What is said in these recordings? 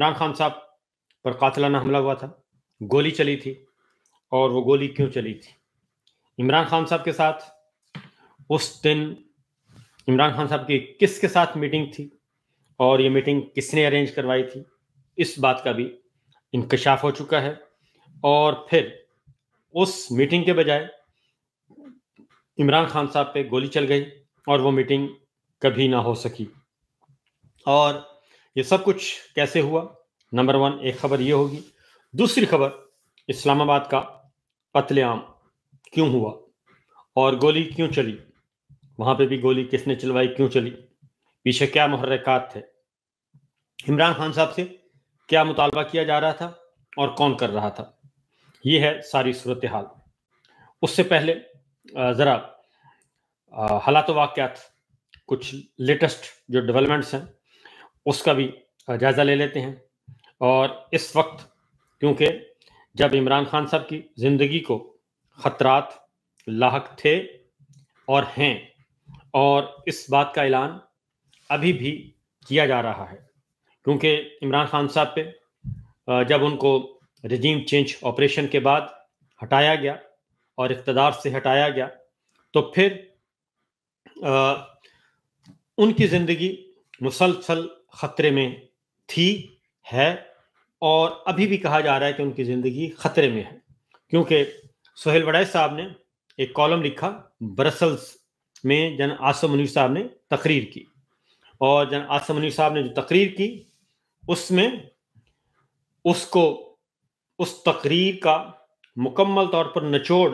عمران خان صاحب پر قاتلانہ حملہ ہوا تھا، گولی چلی تھی، اور وہ گولی کیوں چلی تھی؟ عمران خان صاحب کے ساتھ اس دن عمران خان صاحب کی کس کے ساتھ میٹنگ تھی، اور یہ میٹنگ کس نے ارینج کروائی تھی، اس بات کا بھی انکشاف ہو چکا ہے۔ اور پھر اس میٹنگ کے بجائے عمران خان صاحب پہ گولی چل گئی اور وہ میٹنگ کبھی نہ ہو سکی۔ اور یہ سب کچھ کیسے ہوا؟ نمبر 1 ایک خبر یہ ہوگی۔ دوسری خبر، اسلام آباد کا قتل عام کیوں ہوا اور گولی کیوں چلی، وہاں پہ بھی گولی کس نے چلوائی، کیوں چلی، پیچھے کیا محرکات تھے، عمران خان صاحب سے کیا مطالبہ کیا جا رہا تھا اور کون کر رہا تھا، یہ ہے ساری صورتحال۔ اس سے پہلے ذرا حالات و واقعات، کچھ لیٹسٹ جو ڈیولپمنٹس ہیں اس کا بھی جائزہ لے لیتے ہیں۔ اور اس وقت کیونکہ جب عمران خان صاحب کی زندگی کو خطرات لاحق تھے اور ہیں، اور اس بات کا اعلان ابھی بھی کیا جا رہا ہے، کیونکہ عمران خان صاحب پہ جب ان کو رجیم چینج آپریشن کے بعد ہٹایا گیا اور اقتدار سے ہٹایا گیا، تو پھر ان کی زندگی مسلسل خطرے میں تھی، ہے، اور ابھی بھی کہا جا رہا ہے کہ ان کی زندگی خطرے میں ہے، کیونکہ سہیل وڑائچ صاحب نے ایک کالم لکھا برسلز میں، جناب عاصم منیر صاحب نے تقریر کی، اور جناب عاصم منیر صاحب نے جو تقریر کی اس میں اس تقریر کا مکمل طور پر نچوڑ،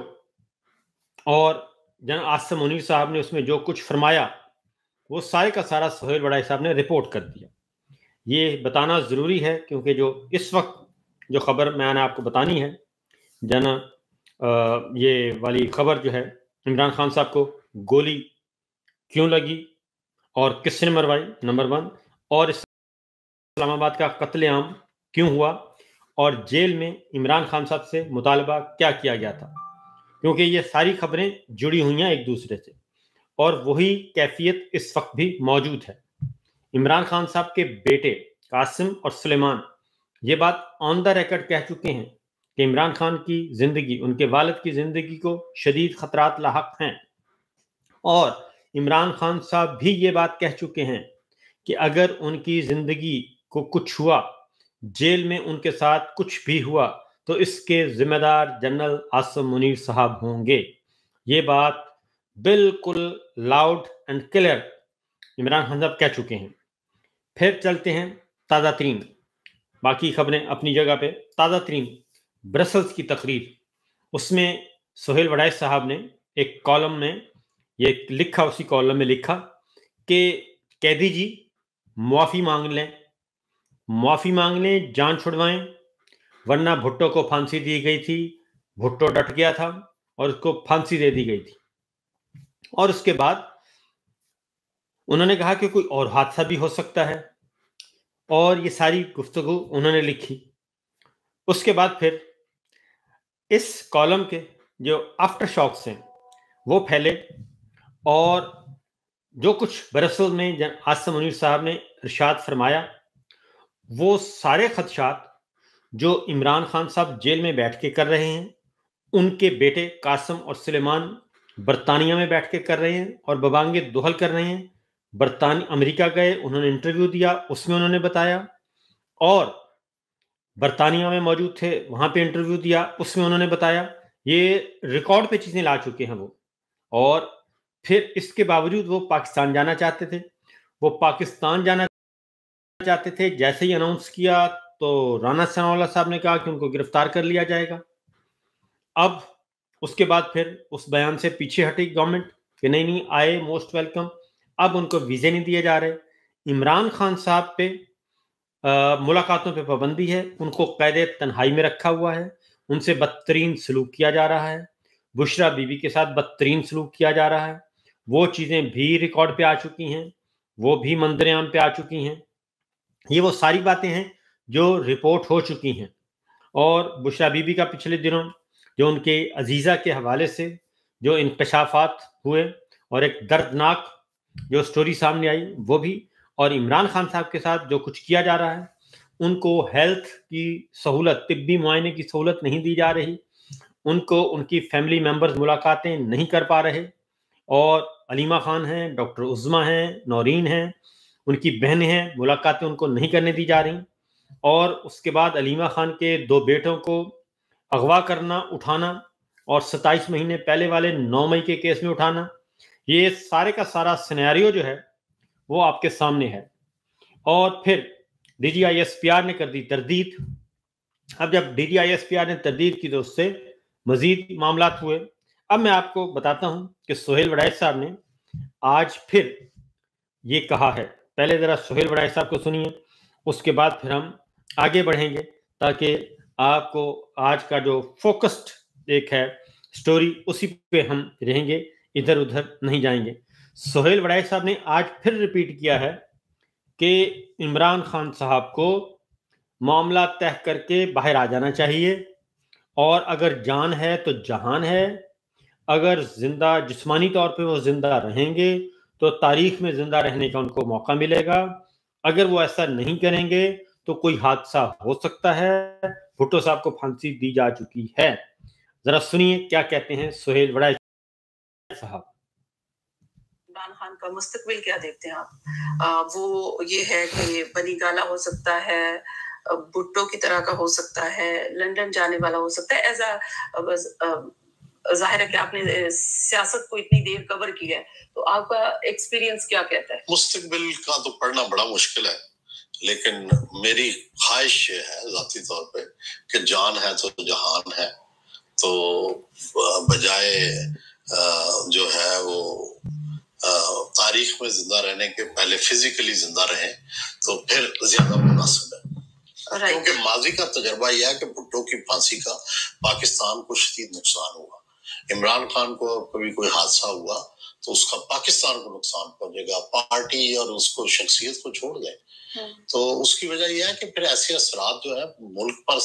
اور جناب عاصم منیر صاحب نے اس میں جو کچھ فرمایا وہ سارے کا سارا سہیل وڑائچ صاحب نے رپورٹ کر دیا۔ یہ بتانا ضروری ہے کیونکہ جو اس وقت جو خبر میں نے آپ کو بتانی ہے، یہ والی خبر جو ہے، عمران خان صاحب کو گولی کیوں لگی اور کس نے مروائی، نمبر 1، اور اسلام آباد کا قتل عام کیوں ہوا، اور جیل میں عمران خان صاحب سے مطالبہ کیا کیا گیا تھا، کیونکہ یہ ساری خبریں جڑی ہوئی ہیں ایک دوسرے سے، اور وہی کیفیت اس وقت بھی موجود ہے۔ عمران خان صاحب کے بیٹے قاسم اور سلیمان یہ بات آن دا ریکارڈ کہہ چکے ہیں کہ عمران خان کی زندگی، ان کے والد کی زندگی کو شدید خطرات لاحق ہیں، اور عمران خان صاحب بھی یہ بات کہہ چکے ہیں کہ اگر ان کی زندگی کو کچھ ہوا، جیل میں ان کے ساتھ کچھ بھی ہوا، تو اس کے ذمہ دار جنرل عاصم منیر صاحب ہوں گے۔ یہ بات بالکل loud and clear Imran Khan صاحب کہہ چکے ہیں۔ پھر چلتے ہیں تازہ ترین، باقی خبریں اپنی جگہ پہ، تازہ ترین برسلز کی تقریر، اس میں سہیل وڑائچ صاحب نے ایک کالم میں یہ لکھا، اسی کالم میں لکھا کہ قیدی جی معافی مانگ لیں، معافی مانگ لیں، جان چھڑوائیں، ورنہ بھٹو کو پھانسی دی گئی تھی، بھٹو ڈٹ گیا تھا اور اس کو پھانسی دے دی گئی تھی۔ اور اس کے بعد انہوں نے کہا کہ کوئی اور حادثہ بھی ہو سکتا ہے، اور یہ ساری گفتگو انہوں نے لکھی۔ اس کے بعد پھر اس کالم کے جو آفٹر شاکس ہیں وہ پھیلے، اور جو کچھ برسل میں عاصم منیر صاحب نے ارشاد فرمایا، وہ سارے خدشات جو عمران خان صاحب جیل میں بیٹھ کے کر رہے ہیں، ان کے بیٹے قاسم اور سلیمان برطانیہ میں بیٹھ کے کر رہے ہیں اور ببانگ دہل کر رہے ہیں۔ امریکہ گئے، انہوں نے انٹرویو دیا، اس میں انہوں نے بتایا، اور برطانیہ میں موجود تھے، وہاں پہ انٹرویو دیا، اس میں انہوں نے بتایا۔ یہ ریکارڈ پہ چیزیں لا چکے ہیں وہ، اور پھر اس کے باوجود وہ پاکستان جانا چاہتے تھے۔ وہ پاکستان جانا چاہتے تھے، جیسے ہی اناؤنس کیا تو رانا ثناء اللہ صاحب نے کہا کہ ان کو گرفتار کر لیا جائے گا۔ اب اس کے بعد پھر اس بیان سے پیچھے ہٹی گورنمنٹ کہ نہیں آئے، موسٹ ویلکم۔ اب ان کو ویزے نہیں دیے جا رہے۔ عمران خان صاحب پہ ملاقاتوں پہ پابندی ہے، ان کو قید تنہائی میں رکھا ہوا ہے، ان سے بدترین سلوک کیا جا رہا ہے، بشرا بی بی کے ساتھ بدترین سلوک کیا جا رہا ہے۔ وہ چیزیں بھی ریکارڈ پہ آ چکی ہیں، وہ بھی منظر عام پہ آ چکی ہیں۔ یہ وہ ساری باتیں ہیں جو رپورٹ ہو چکی ہیں، اور بشرا بی بی کا پچھلے دنوں جو ان کے عزیزہ کے حوالے سے جو انکشافات ہوئے اور ایک دردناک جو سٹوری سامنے آئی وہ بھی، اور عمران خان صاحب کے ساتھ جو کچھ کیا جا رہا ہے، ان کو ہیلتھ کی سہولت، طبی معائنے کی سہولت نہیں دی جا رہی، ان کو ان کی فیملی ممبرز ملاقاتیں نہیں کر پا رہے، اور علیمہ خان ہیں، ڈاکٹر عظمیٰ ہیں، نورین ہیں، ان کی بہنیں ہیں، ملاقاتیں ان کو نہیں کرنے دی جا رہی، اور اس کے بعد علیمہ خان کے 2 بیٹوں کو اغوا کرنا، اٹھانا، اور 27 مہینے پہلے والے 9 مئی کے کیس میں اٹھانا، یہ سارے کا سارا سینیریو جو ہے وہ آپ کے سامنے ہے۔ اور پھر D G I S P R نے کر دی تردید۔ اب جب D G I S P R نے تردید کی تو اس سے مزید معاملات ہوئے۔ اب میں آپ کو بتاتا ہوں کہ سہیل وڑائچ صاحب نے آج پھر یہ کہا ہے۔ پہلے ذرا سہیل وڑائچ صاحب کو سنیے، اس کے بعد پھر ہم آگے بڑھیں گے، تاکہ آپ کو آج کا جو فوکسڈ ایک ہے سٹوری، اسی پہ ہم رہیں گے، ادھر ادھر نہیں جائیں گے۔ سہیل وڑائچ صاحب نے آج پھر ریپیٹ کیا ہے کہ عمران خان صاحب کو معاملہ طے کر کے باہر آ جانا چاہیے، اور اگر جان ہے تو جہان ہے، اگر زندہ جسمانی طور پہ وہ زندہ رہیں گے تو تاریخ میں زندہ رہنے کا ان کو موقع ملے گا، اگر وہ ایسا نہیں کریں گے تو کوئی حادثہ ہو سکتا ہے۔ بھٹو صاحب کو پھانسی دی جا چکی ہے۔ ذرا سنیے کیا کہتے ہیں سہیل وڑائچ صاحب۔ عمران خان کا مستقبل کیا دیکھتے ہیں آپ؟ وہ یہ ہے کہ بنی گالا ہو سکتا ہے، بھٹو کی طرح کا ہو سکتا ہے، لندن جانے والا ہو سکتا ہے، ایسا ظاہر ہے کہ آپ نے سیاست کو اتنی دیر کور کی ہے، تو آپ کا ایکسپیرینس کیا کہتا ہے؟ مستقبل کا تو پڑھنا بڑا مشکل ہے، لیکن میری خواہش یہ ہے ذاتی طور پہ کہ جان ہے تو جہان ہے، تو بجائے جو ہے وہ تاریخ میں زندہ رہنے کے پہلے فزیکلی زندہ رہیں تو پھر زیادہ مناسب ہے۔ کیونکہ ماضی کا تجربہ یہ ہے کہ بھٹو کی پھانسی کا پاکستان کو شدید نقصان ہوا، عمران خان کو کبھی کوئی حادثہ ہوا تو اس کا پاکستان کو نقصان پہنچے گا، پارٹی اور اس کو شخصیت کو چھوڑ دیں، تو اس کی وجہ یہ ہے کہ پھر ایسے اثرات جو ہے ملک پر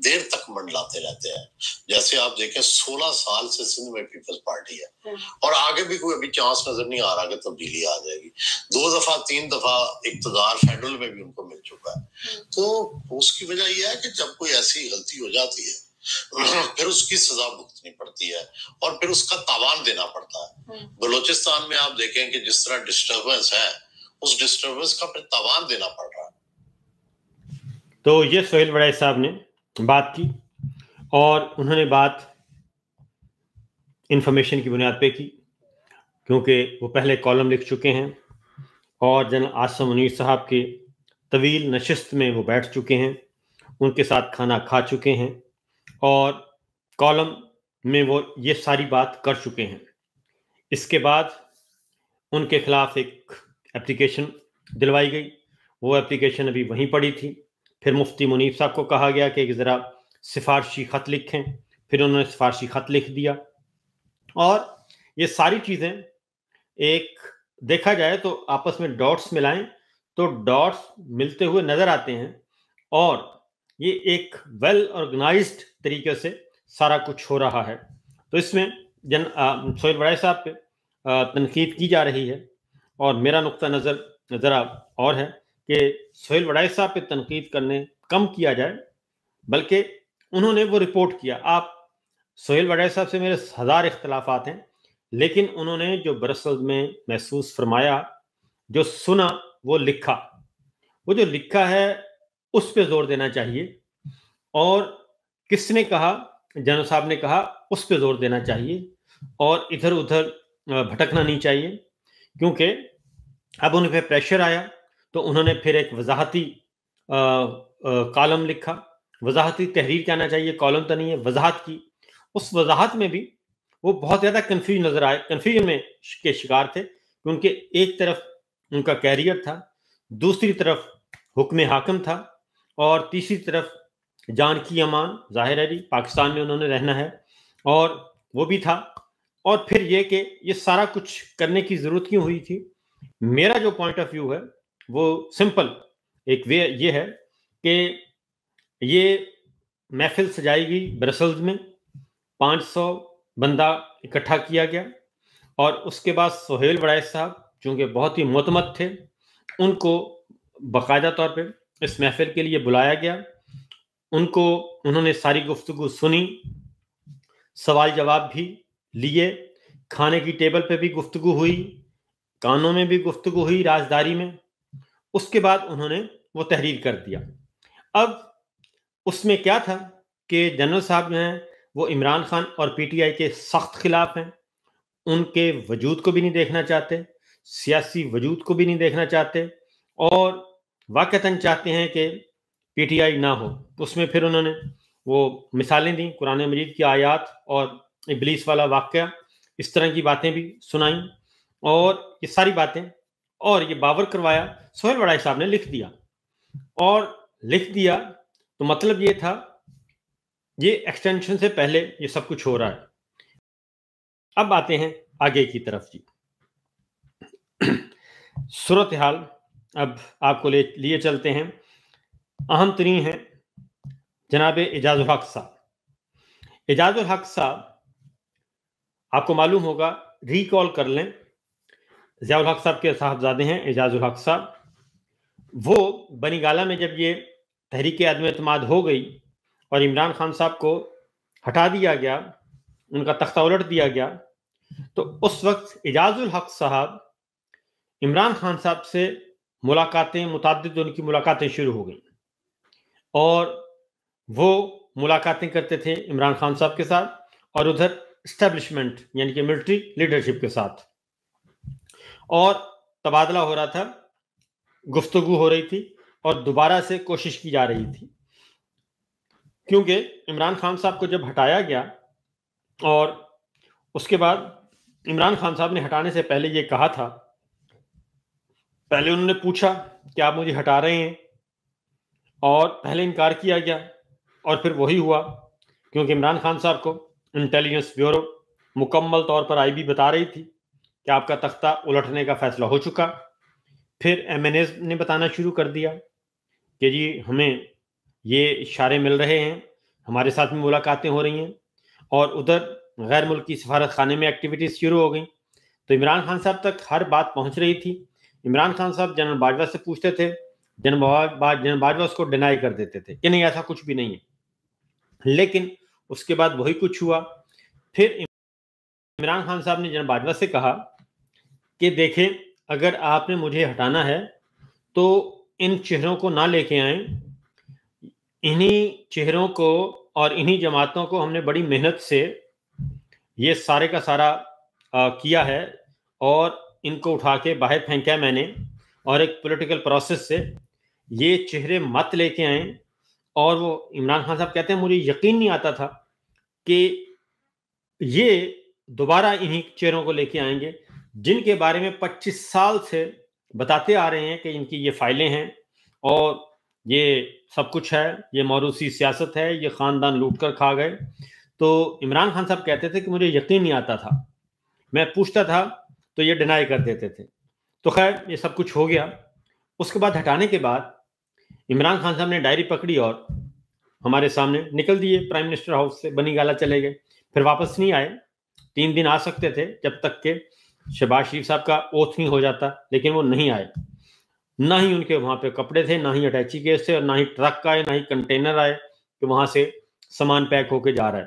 دیر تک منڈلاتے رہتے ہیں۔ جیسے آپ دیکھیں 16 سال سے سندھ میں پیپلز پارٹی ہے، اور آگے بھی کوئی ابھی چانس نظر نہیں آ رہا کہ تبدیلی آ جائے گی۔ 2 دفعہ 3 دفعہ اقتدار فیڈرل میں بھی ان کو مل چکا ہے، تو اس کی وجہ یہ ہے کہ جب کوئی ایسی غلطی ہو جاتی ہے پھر اس کی سزا بھگتنی پڑتی ہے، اور پھر اس کا تاوان دینا پڑتا ہے۔ بلوچستان میں آپ دیکھیں کہ جس طرح ڈسٹربنس ہے، اس ڈسٹربنس کا پھر تاوان دینا پڑ رہا ہے۔ تو یہ سہیل وڑائچ صاحب نے بات کی، اور انہوں نے بات انفارمیشن کی بنیاد پہ کی، کیونکہ وہ پہلے کالم لکھ چکے ہیں، اور جنرل عاصم منیر صاحب کے طویل نشست میں وہ بیٹھ چکے ہیں، ان کے ساتھ کھانا کھا چکے ہیں، اور کالم میں وہ یہ ساری بات کر چکے ہیں۔ اس کے بعد ان کے خلاف ایک اپلیکیشن دلوائی گئی، وہ اپلیکیشن ابھی وہیں پڑی تھی۔ پھر مفتی منیب صاحب کو کہا گیا کہ ذرا سفارشی خط لکھیں، پھر انہوں نے سفارشی خط لکھ دیا، اور یہ ساری چیزیں ایک دیکھا جائے تو آپس میں ڈاٹس ملائیں تو ڈاٹس ملتے ہوئے نظر آتے ہیں، اور یہ ایک ویل آرگنائزڈ طریقے سے سارا کچھ ہو رہا ہے۔ تو اس میں سہیل وڑائچ صاحب پہ تنقید کی جا رہی ہے، اور میرا نقطہ نظر ذرا اور ہے کہ سہیل وڑائچ صاحب پہ تنقید کرنے کم کیا جائے، بلکہ انہوں نے وہ رپورٹ کیا۔ آپ سہیل وڑائچ صاحب سے میرے 1000 اختلافات ہیں، لیکن انہوں نے جو برسلز میں محسوس فرمایا، جو سنا، وہ لکھا، وہ جو لکھا ہے اس پہ زور دینا چاہیے، اور کس نے کہا، جنرل صاحب نے کہا، اس پہ زور دینا چاہیے، اور ادھر ادھر بھٹکنا نہیں چاہیے، کیونکہ اب ان پہ پریشر آیا تو انہوں نے پھر ایک وضاحتی کالم لکھا۔ وضاحتی تحریر کہنا چاہیے، کالم تو نہیں ہے، وضاحت کی۔ اس وضاحت میں بھی وہ بہت زیادہ کنفیوژن نظر آئے، کنفیوژن میں کے شکار تھے، کیونکہ ایک طرف ان کا کیریئر تھا، دوسری طرف حکم حاکم تھا، اور تیسری طرف جان کی امان، ظاہر ہے جی پاکستان میں انہوں نے رہنا ہے، اور وہ بھی تھا۔ اور پھر یہ کہ یہ سارا کچھ کرنے کی ضرورت کیوں ہوئی تھی؟ میرا جو پوائنٹ آف ویو ہے وہ سمپل ایک وے یہ ہے کہ یہ محفل سجائی گئی برسلز میں، 500 بندہ اکٹھا کیا گیا، اور اس کے بعد سہیل وڑائچ صاحب چونکہ بہت ہی معتمد تھے، ان کو باقاعدہ طور پہ اس محفل کے لیے بلایا گیا. انہوں نے ساری گفتگو سنی, سوال جواب بھی لیے, کھانے کی ٹیبل پہ بھی گفتگو ہوئی, کانوں میں بھی گفتگو ہوئی, رازداری میں. اس کے بعد انہوں نے وہ تحریر کر دیا. اب اس میں کیا تھا کہ جنرل صاحب جو ہیں وہ عمران خان اور پی ٹی آئی کے سخت خلاف ہیں, ان کے وجود کو بھی نہیں دیکھنا چاہتے, سیاسی وجود کو بھی نہیں دیکھنا چاہتے, اور واقعتاً چاہتے ہیں کہ پی ٹی آئی نہ ہو. اس میں پھر انہوں نے وہ مثالیں دیں, قرآن مجید کی آیات اور ابلیس والا واقعہ, اس طرح کی باتیں بھی سنائیں, اور یہ ساری باتیں, اور یہ باور کروایا. سہیل وڑائی صاحب نے لکھ دیا, اور لکھ دیا تو مطلب یہ تھا یہ ایکسٹینشن سے پہلے یہ سب کچھ ہو رہا ہے. اب آتے ہیں آگے کی طرف. جی صورتحال اب آپ کو لیے چلتے ہیں. اہم ترین ہیں جناب اعجاز الحق صاحب. اعجاز الحق صاحب آپ کو معلوم ہوگا, ریکال کر لیں, ضیاء الحق صاحب کے صاحبزادے ہیں اعجاز الحق صاحب. وہ بنی گالہ میں جب یہ تحریک عدم اعتماد ہو گئی اور عمران خان صاحب کو ہٹا دیا گیا, ان کا تختہ الٹ دیا گیا, تو اس وقت اعجاز الحق صاحب عمران خان صاحب سے ملاقاتیں, متعدد ان کی ملاقاتیں شروع ہو گئیں, اور وہ ملاقاتیں کرتے تھے عمران خان صاحب کے ساتھ, اور ادھر اسٹیبلشمنٹ یعنی کہ ملٹری لیڈرشپ کے ساتھ, اور تبادلہ ہو رہا تھا, گفتگو ہو رہی تھی, اور دوبارہ سے کوشش کی جا رہی تھی. کیونکہ عمران خان صاحب کو جب ہٹایا گیا, اور اس کے بعد عمران خان صاحب نے ہٹانے سے پہلے یہ کہا تھا, پہلے انہوں نے پوچھا کہ آپ مجھے ہٹا رہے ہیں, اور پہلے انکار کیا گیا, اور پھر وہی ہوا, کیونکہ عمران خان صاحب کو انٹیلیجنس بیورو مکمل طور پر آئی بی بتا رہی تھی کہ آپ کا تختہ الٹنے کا فیصلہ ہو چکا. پھر ایم این ایز نے بتانا شروع کر دیا کہ جی ہمیں یہ اشارے مل رہے ہیں, ہمارے ساتھ میں ملاقاتیں ہو رہی ہیں, اور ادھر غیر ملکی سفارت خانے میں ایکٹیویٹیز شروع ہو گئیں. تو عمران خان صاحب تک ہر بات پہنچ رہی تھی. عمران خان صاحب جنرل باجوہ سے پوچھتے تھے, جنرل باجوہ اس کو ڈینائی کر دیتے تھے کہ نہیں ایسا کچھ بھی نہیں ہے. لیکن اس کے بعد وہی کچھ ہوا. پھر عمران خان صاحب نے جنرل باجوہ سے کہا کہ دیکھیں اگر آپ نے مجھے ہٹانا ہے تو ان چہروں کو نہ لے کے آئیں, انہی چہروں کو اور انہی جماعتوں کو ہم نے بڑی محنت سے یہ سارے کا سارا کیا ہے, اور ان کو اٹھا کے باہر پھینکا میں نے, اور ایک پولیٹیکل پروسیس سے یہ چہرے مت لے کے آئیں. اور وہ عمران خان صاحب کہتے ہیں مجھے یقین نہیں آتا تھا کہ یہ دوبارہ انہی چہروں کو لے کے آئیں گے جن کے بارے میں 25 سال سے بتاتے آ رہے ہیں کہ ان کی یہ فائلیں ہیں, اور یہ سب کچھ ہے, یہ موروثی سیاست ہے, یہ خاندان لوٹ کر کھا گئے. تو عمران خان صاحب کہتے تھے کہ مجھے یقین نہیں آتا تھا, میں پوچھتا تھا تو یہ ڈینائی کر دیتے تھے. تو خیر یہ سب کچھ ہو گیا. اس کے بعد ہٹانے کے بعد عمران خان صاحب نے ڈائری پکڑی اور ہمارے سامنے نکل دیے, پرائم منسٹر ہاؤس سے بنی گالہ چلے گئے. پھر واپس نہیں آئے. 3 دن آ سکتے تھے جب تک کہ شہباز شریف صاحب کا اوتھ نہیں ہو جاتا, لیکن وہ نہیں آئے. نہ ہی ان کے وہاں پہ کپڑے تھے, نہ ہی اٹیچی کیس تھے, اور نہ ہی ٹرک آئے, نہ ہی کنٹینر آئے کہ وہاں سے سامان پیک ہو کے جا رہا ہے.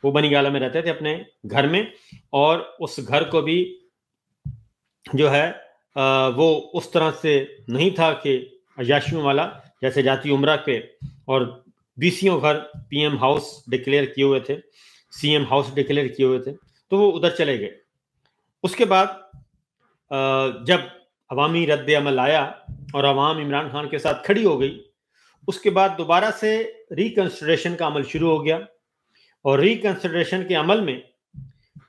وہ بنی گالہ میں رہتے تھے اپنے گھر میں, اور اس گھر کو بھی جو ہے وہ اس طرح سے نہیں تھا کہ عیاشیوں والا, جیسے جاتی عمرہ کے اور بی سیوں گھر پی ایم ہاؤس ڈکلیئر کیے ہوئے تھے, سی ایم ہاؤس ڈکلیئر کیے ہوئے تھے, تو وہ ادھر چلے گئے. اس کے بعد جب عوامی رد عمل آیا اور عوام عمران خان کے ساتھ کھڑی ہو گئی, اس کے بعد دوبارہ سے ریکنسیڈریشن کا عمل شروع ہو گیا. اور ریکنسیڈریشن کے عمل میں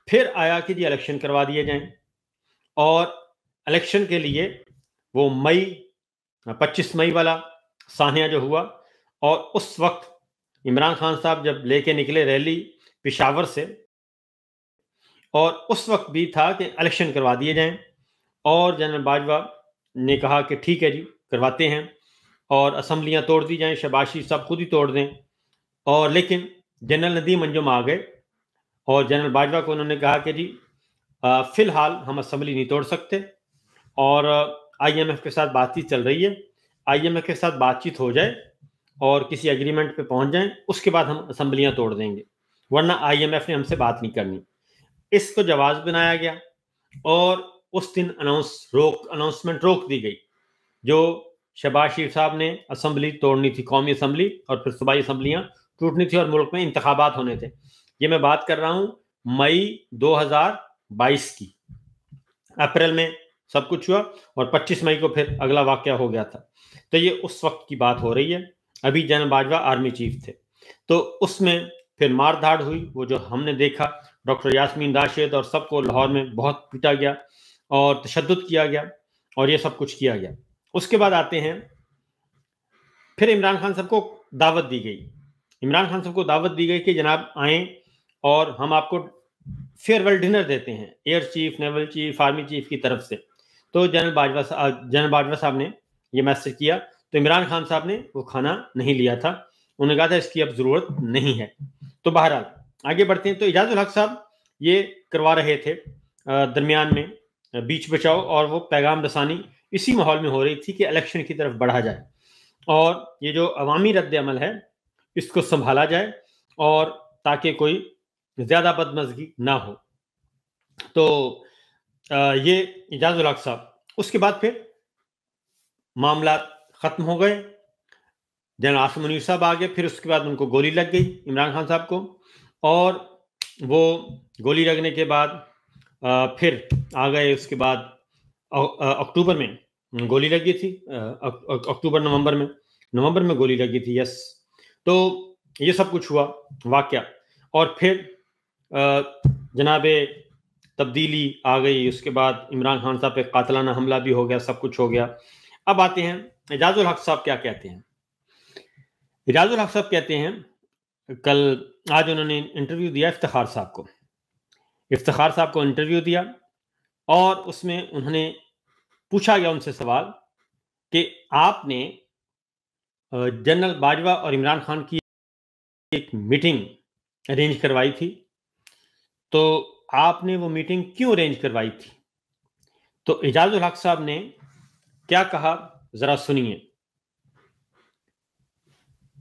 پھر آیا کہ جی الیکشن کروا دیے جائیں, اور الیکشن کے لیے وہ 25 مئی والا سانحہ جو ہوا, اور اس وقت عمران خان صاحب جب لے کے نکلے ریلی پشاور سے, اور اس وقت بھی تھا کہ الیکشن کروا دیے جائیں. اور جنرل باجوہ نے کہا کہ ٹھیک ہے جی کرواتے ہیں, اور اسمبلیاں توڑ دی جائیں, شہباز شریف صاحب خود ہی توڑ دیں. اور لیکن جنرل ندیم انجم آ گئے, اور جنرل باجوہ کو انہوں نے کہا کہ جی فی الحال ہم اسمبلی نہیں توڑ سکتے, اور آئی ایم ایف کے ساتھ بات چیت چل رہی ہے, IMF کے ساتھ بات چیت ہو جائے اور کسی ایگریمنٹ پہ پہنچ جائیں، اس کے بعد ہم اسمبلیاں توڑ دیں گے، ورنہ IMF نے ہم سے بات نہیں کرنی۔ اس کو جواز بنایا گیا اور اس دن اناؤنسمنٹ روک دی گئی۔ جو شہباز شریف صاحب نے اسمبلی توڑنی تھی، قومی اسمبلی، اور پھر صوبائی اسمبلیاں ٹوٹنی تھی اور ملک میں انتخابات ہونے تھے۔ یہ میں بات کر رہا ہوں مئی 2022 کی۔ اپریل میں سب کچھ ہوا اور 25 مئی کو پھر اگلا واقعہ ہو گیا تھا۔ تو یہ اس وقت کی بات ہو رہی ہے، ابھی جنرل باجوہ آرمی چیف تھے۔ تو اس میں پھر مار دھاڑ ہوئی، وہ جو ہم نے دیکھا، ڈاکٹر یاسمین راشد اور سب کو لاہور میں بہت پیٹا گیا اور تشدد کیا گیا اور یہ سب کچھ کیا گیا۔ اس کے بعد آتے ہیں، پھر عمران خان صاحب کو دعوت دی گئی۔ عمران خان صاحب کو دعوت دی گئی کہ جناب آئیں اور ہم آپ کو فیئر ویل ڈنر دیتے ہیں، air chief, naval chief, army chief کی طرف سے۔ تو جنرل باجوہ صاحب نے یہ میسج کیا، تو عمران خان صاحب نے وہ کھانا نہیں لیا تھا، انہوں نے کہا تھا اس کی اب ضرورت نہیں ہے۔ تو بہرحال آگے بڑھتے ہیں۔ تو اعجاز الحق صاحب یہ کروا رہے تھے درمیان میں بیچ بچاؤ، اور وہ پیغام رسانی اسی ماحول میں ہو رہی تھی کہ الیکشن کی طرف بڑھا جائے اور یہ جو عوامی رد عمل ہے اس کو سنبھالا جائے اور تاکہ کوئی زیادہ بدمزگی نہ ہو۔ تو یہ اعجاز الحق صاحب، اس کے بعد پھر معاملات ختم ہو گئے، جنرل عاصم منیر صاحب آ گئے، پھر اس کے بعد ان کو گولی لگ گئی عمران خان صاحب کو، اور وہ گولی لگنے کے بعد پھر آ گئے، اس کے بعد اکتوبر میں گولی لگی تھی، اکتوبر نومبر میں گولی لگی تھی، یس۔ تو یہ سب کچھ ہوا واقعہ، اور پھر جناب تبدیلی آ گئی، اس کے بعد عمران خان صاحب پہ قاتلانہ حملہ بھی ہو گیا، سب کچھ ہو گیا۔ اب آتے ہیں اعجاز الحق صاحب کیا کہتے ہیں۔ اعجاز الحق صاحب کہتے ہیں، آج انہوں نے انٹرویو دیا افتخار صاحب کو انٹرویو دیا، اور اس میں انہوں نے پوچھا گیا ان سے سوال کہ آپ نے جنرل باجوہ اور عمران خان کی ایک میٹنگ ارینج کروائی تھی، تو آپ نے وہ میٹنگ کیوں ارینج کروائی تھی؟ تو اعجاز الحق صاحب نے کیا کہا، ذرا سنیے۔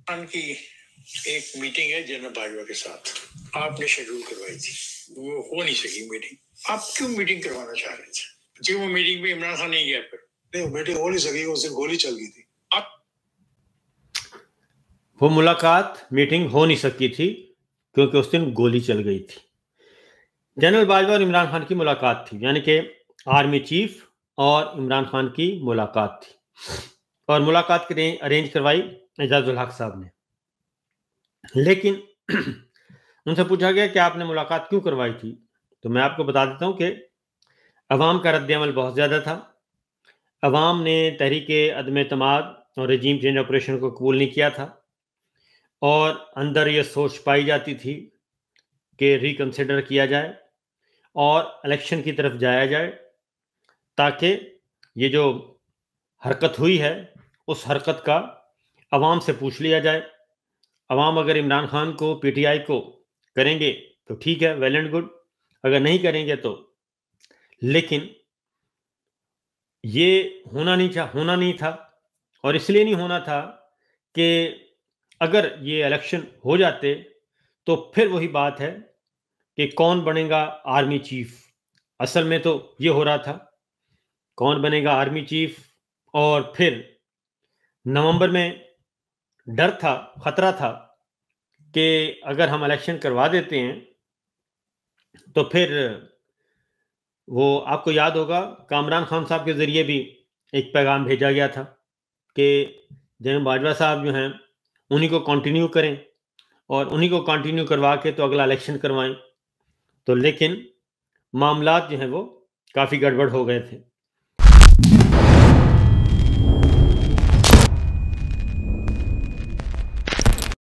خان کی ایک میٹنگ ہے جنرل باجوہ کے ساتھ، آپ نے شیڈول کروائی تھی، وہ ہو نہیں سکی میٹنگ، آپ کیوں میٹنگ کروانا چاہ رہے تھے؟ جی وہ میٹنگ میں عمران خان نہیں گیا، پھر نہیں میٹنگ ہو نہیں سکی، اس دن گولی چل گئی تھی۔ وہ ملاقات میٹنگ ہو نہیں سکی تھی کیونکہ اس دن گولی چل گئی تھی۔ جنرل باجوہ اور عمران خان کی ملاقات تھی، یعنی کہ آرمی چیف اور عمران خان کی ملاقات تھی، اور ملاقات ارینج کروائی اعجاز الحق صاحب نے۔ لیکن ان سے پوچھا گیا کہ آپ نے ملاقات کیوں کروائی تھی، تو میں آپ کو بتا دیتا ہوں کہ عوام کا رد عمل بہت زیادہ تھا۔ عوام نے تحریک عدم اعتماد اور رجیم چینج آپریشن کو قبول نہیں کیا تھا، اور اندر یہ سوچ پائی جاتی تھی کہ ریکنسیڈر کیا جائے اور الیکشن کی طرف جایا جائے، تاکہ یہ جو حرکت ہوئی ہے اس حرکت کا عوام سے پوچھ لیا جائے۔ عوام اگر عمران خان کو PTI کو کریں گے تو ٹھیک ہے، ویل اینڈ گڈ، اگر نہیں کریں گے تو۔ لیکن یہ ہونا نہیں تھا، اور اس لیے نہیں ہونا تھا کہ اگر یہ الیکشن ہو جاتے تو پھر وہی بات ہے کہ کون بنے گا آرمی چیف۔ اصل میں تو یہ ہو رہا تھا کون بنے گا آرمی چیف، اور پھر نومبر میں ڈر تھا، خطرہ تھا کہ اگر ہم الیکشن کروا دیتے ہیں تو پھر وہ آپ کو یاد ہوگا کامران خان صاحب کے ذریعے بھی ایک پیغام بھیجا گیا تھا کہ جنرل باجوہ صاحب جو ہیں انہی کو کنٹینیو کریں، اور انہی کو کنٹینیو کروا کے تو اگلا الیکشن کروائیں۔ تو لیکن معاملات جو ہیں وہ کافی گڑبڑ ہو گئے تھے،